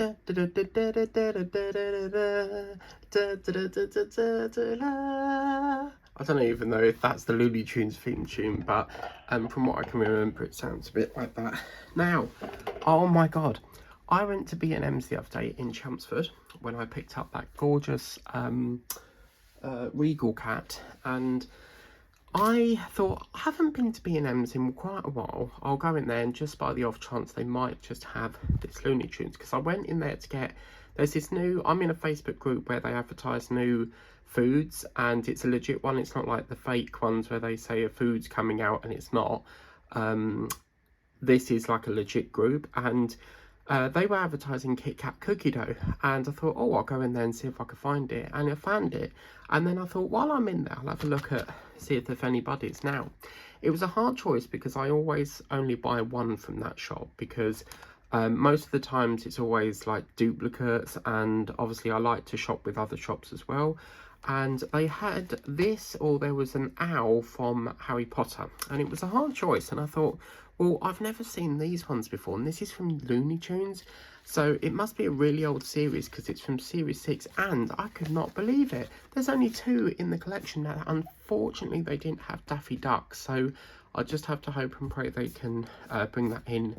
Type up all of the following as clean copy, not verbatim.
I don't even know if that's the Looney Tunes theme tune, but from what I can remember, it sounds a bit like that. Now, oh my god, I went to B&M's the other day in Chelmsford when I picked up that gorgeous Regal cat, and I thought, I haven't been to B&M's in quite a while. I'll go in there, and just by the off chance they might just have this Looney Tunes, because I went in there to get, there's this new, I'm in a Facebook group where they advertise new foods, and it's a legit one. It's not like the fake ones where they say a food's coming out and it's not. This is like a legit group, and they were advertising Kit Kat cookie dough, and I thought, oh, I'll go in there and see if I could find it, and I found it. And then I thought, while I'm in there, I'll have a look at, see if there's any buddies. Now, it was a hard choice because I always only buy one from that shop, because most of the times it's always like duplicates, and obviously I like to shop with other shops as well. And they had this, or there was an owl from Harry Potter, and it was a hard choice. And I thought, well, I've never seen these ones before, and this is from Looney Tunes, so it must be a really old series because it's from series 6, and I could not believe it. There's only 2 in the collection now. Unfortunately, they didn't have Daffy Duck, so I just have to hope and pray they can bring that in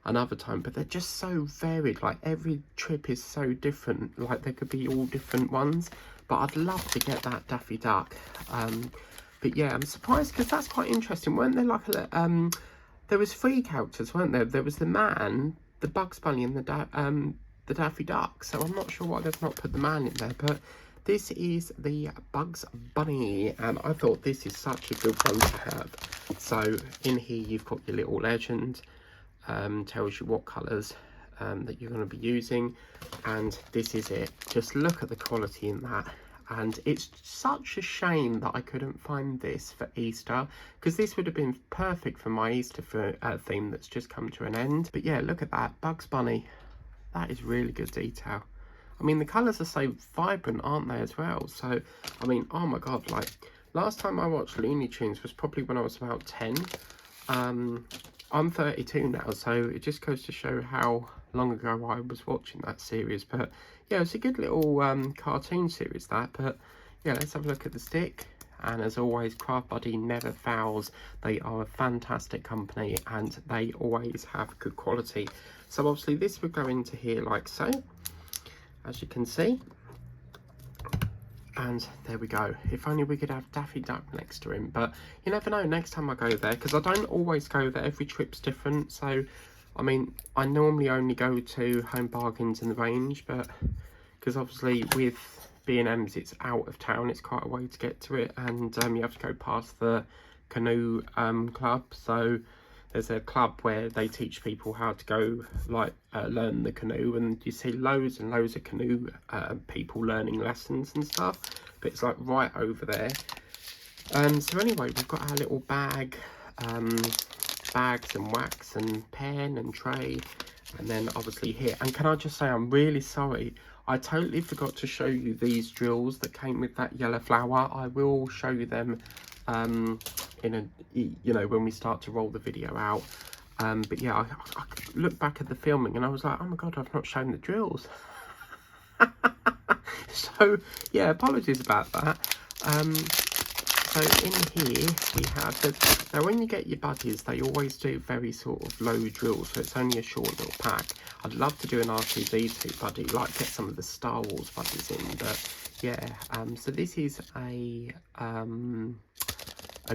another time. But they're just so varied, like every trip is so different, like there could be all different ones, but I'd love to get that Daffy Duck. But yeah, I'm surprised because that's quite interesting. Weren't there like a there was 3 characters, weren't there? There was the man, the Bugs Bunny, and the Daffy Duck. So I'm not sure why they've not put the man in there, but this is the Bugs Bunny, and I thought this is such a good one to have. So in here you've got your little legend, tells you what colours that you're going to be using, and this is it. Just look at the quality in that. And it's such a shame that I couldn't find this for Easter, because this would have been perfect for my Easter theme that's just come to an end. But yeah, look at that, Bugs Bunny. That is really good detail. I mean, the colours are so vibrant, aren't they, as well? So, I mean, oh my god, like, last time I watched Looney Tunes was probably when I was about 10. I'm 32 now, so it just goes to show how long ago I was watching that series. But yeah, it's a good little cartoon series, that. But yeah, let's have a look at the stick. And as always, Craft Buddy never fails. They are a fantastic company, and they always have good quality. So obviously this would go into here like so, as you can see. And there we go. If only we could have Daffy Duck next to him. But you never know, next time I go there, because I don't always go there, every trip's different. So, I mean, I normally only go to Home Bargains in the Range, but because obviously with B&M's it's out of town, it's quite a way to get to it, and you have to go past the canoe club. So there's a club where they teach people how to go, like, learn the canoe, and you see loads and loads of canoe people learning lessons and stuff, but it's like right over there. So anyway, we've got our little bags and wax and pen and tray, and then obviously here. And can I just say, I'm really sorry, I totally forgot to show you these drills that came with that yellow flower. I will show you them in a, you know, when we start to roll the video out. But yeah, I looked back at the filming and I was like, oh my god, I've not shown the drills. So yeah, apologies about that. So in here we have, now when you get your buddies, they always do very sort of low drills, so it's only a short little pack. I'd love to do an R2-D2 buddy, like get some of the Star Wars buddies in, but yeah. So this is a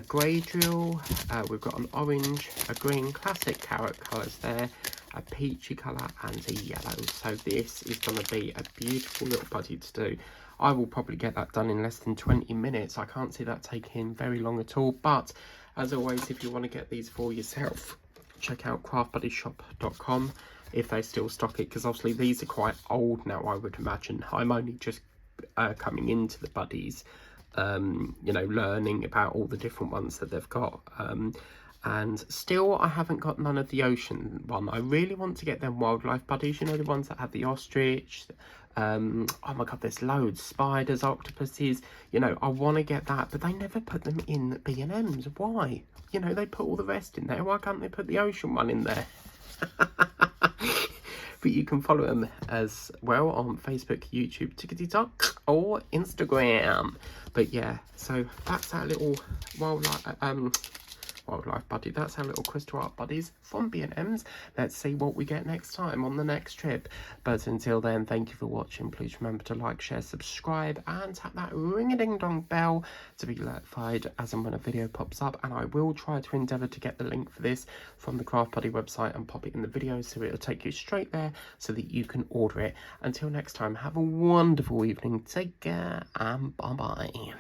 grey drill, we've got an orange, a green, classic carrot colours there, a peachy colour and a yellow. So this is going to be a beautiful little buddy to do. I will probably get that done in less than 20 minutes. I can't see that taking very long at all. But as always, if you want to get these for yourself, check out craftbuddyshop.com if they still stock it, because obviously these are quite old now, I would imagine. I'm only just coming into the buddies, you know, learning about all the different ones that they've got. And still I haven't got none of the ocean one. I really want to get them wildlife buddies, you know, the ones that have the ostrich. Oh my god, there's loads, spiders, octopuses, you know, I want to get that, but they never put them in B&M's. Why? You know, they put all the rest in there. Why can't they put the ocean one in there? But you can follow them as well on Facebook, YouTube, TikTok, or Instagram. But yeah, so that's our little wildlife buddy. That's our little crystal art buddies from B&M's. Let's see what we get next time on the next trip. But until then, thank you for watching. Please remember to like, share, subscribe, and tap that ring-a-ding-dong bell to be notified as and when a video pops up. And I will try to endeavour to get the link for this from the Craft Buddy website and pop it in the video, so it'll take you straight there so that you can order it. Until next time, have a wonderful evening. Take care and bye-bye.